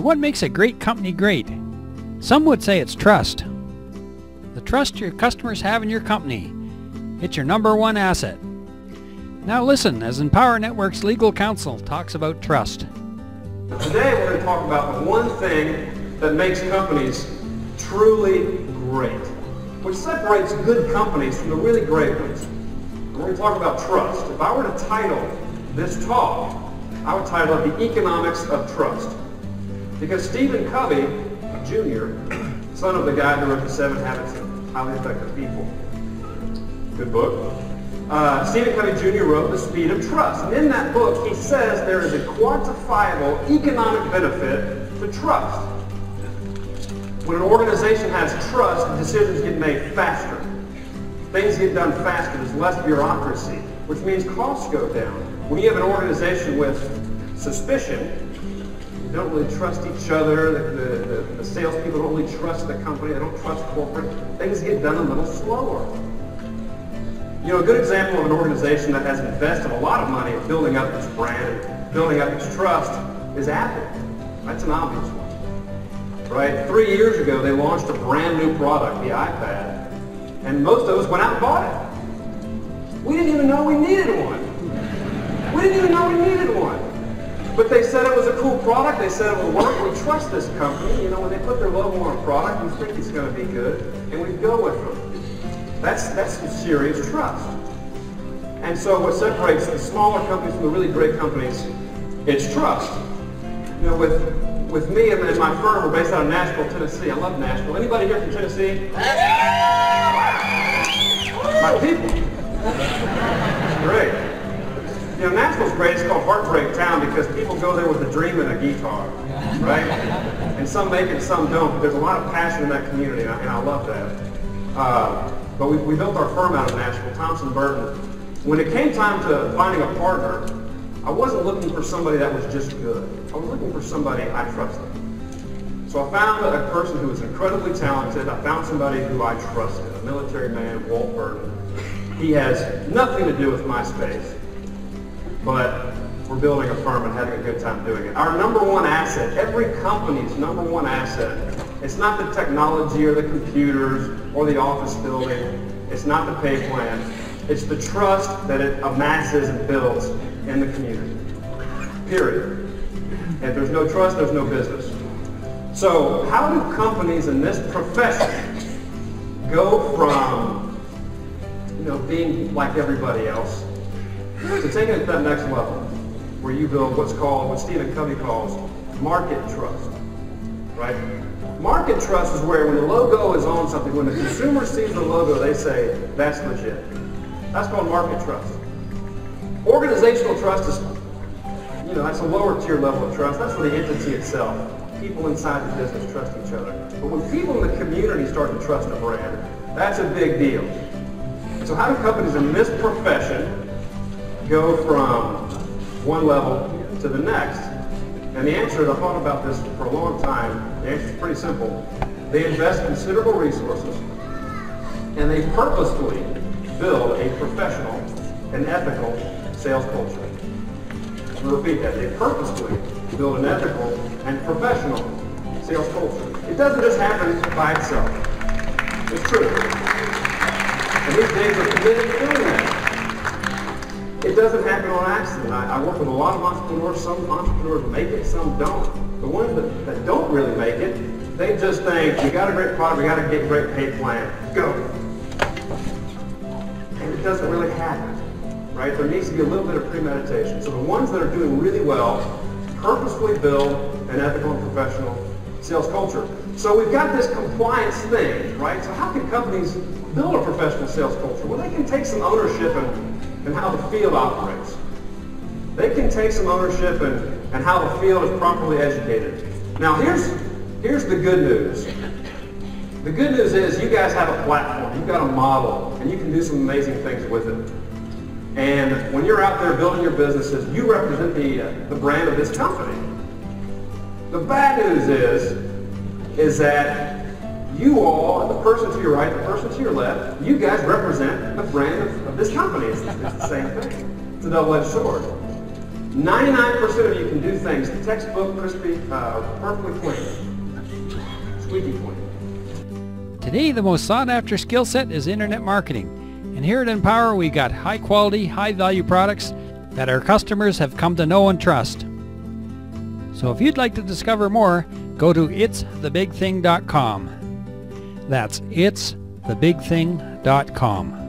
what makes a great company great? Some would say it's trust. The trust your customers have in your company. It's your number one asset. Now listen as Empower Network's legal counsel talks about trust. Today we're going to talk about the one thing that makes companies truly great, which separates good companies from the really great ones. We're going to talk about trust. If I were to title this talk, I would title it The Economics of Trust. Because Stephen Covey, Jr., son of the guy who wrote The 7 Habits of Highly Effective People, good book, Stephen Covey Jr. wrote The Speed of Trust. And in that book, he says there is a quantifiable economic benefit to trust. When an organization has trust, decisions get made faster. Things get done faster. There's less bureaucracy, which means costs go down. When you have an organization with suspicion, you don't really trust each other, the salespeople don't really trust the company, they don't trust corporate, things get done a little slower. You know, a good example of an organization that has invested a lot of money in building up its brand and building up its trust is Apple. That's an obvious one. Right? 3 years ago, they launched a brand new product, the iPad, and most of us went out and bought it. We didn't even know we needed one. We didn't even know we needed one. But they said it was a cool product, they said it would work, we trust this company. You know, when they put their logo on a product, we think it's going to be good, and we go with them. That's some serious trust. And so what separates the smaller companies from the really great companies, it's trust. You know, with me and my firm, we're based out of Nashville, Tennessee. I love Nashville. Anybody here from Tennessee? My people. Great. You know, Nashville's great. It's called Heartbreak Town because people go there with a dream and a guitar, right? And some make it, some don't. But there's a lot of passion in that community, and I love that. But we built our firm out of Nashville, Thompson Burton. When it came time to finding a partner, I wasn't looking for somebody that was just good. I was looking for somebody I trusted. So I found a person who was incredibly talented. I found somebody who I trusted, a military man, Walt Burton. He has nothing to do with my space, but we're building a firm and having a good time doing it. Our number one asset, every company's number one asset, it's not the technology or the computers or the office building. It's not the pay plan. It's the trust that it amasses and builds in the community. Period. And if there's no trust, there's no business. So how do companies in this profession go from, you know, being like everybody else to taking it to that next level where you build what's called, what Stephen Covey calls, market trust, right? Market trust is where when the logo is on something, when the consumer sees the logo, they say, that's legit. That's called market trust. Organizational trust is, you know, that's a lower tier level of trust. That's for the entity itself. People inside the business trust each other. But when people in the community start to trust a brand, that's a big deal. So how do companies in this profession go from one level to the next? And the answer, I've thought about this for a long time, the answer is pretty simple. They invest considerable resources and they purposefully build a professional and ethical sales culture. I'm going to repeat that. They purposefully build an ethical and professional sales culture. It doesn't just happen by itself. It's true. And these days are committed to doing that. It doesn't happen on accident. I work with a lot of entrepreneurs. Some entrepreneurs make it, some don't. The ones that don't really make it, they just think, we got a great product, we got a great pay plan, go. And it doesn't really happen, right? There needs to be a little bit of premeditation. So the ones that are doing really well purposefully build an ethical and professional sales culture. So we've got this compliance thing, right? So how can companies build a professional sales culture? Well, they can take some ownership in how the field operates. They can take some ownership in how the field is properly educated. Now here's the good news. The good news is you guys have a platform, you've got a model, and you can do some amazing things with it. And when you're out there building your businesses, you represent the brand of this company. The bad news is that you all, the person to your right, the person to your left, you guys represent the brand of this company. It's the same thing. It's a double-edged sword. 99% of you can do things textbook, crispy, perfectly clean. Squeaky clean. Today, the most sought-after skill set is internet marketing. And here at Empower, we got high-quality, high-value products that our customers have come to know and trust. So if you'd like to discover more, go to itsthebigthing.com. That's itsthebigthing.com.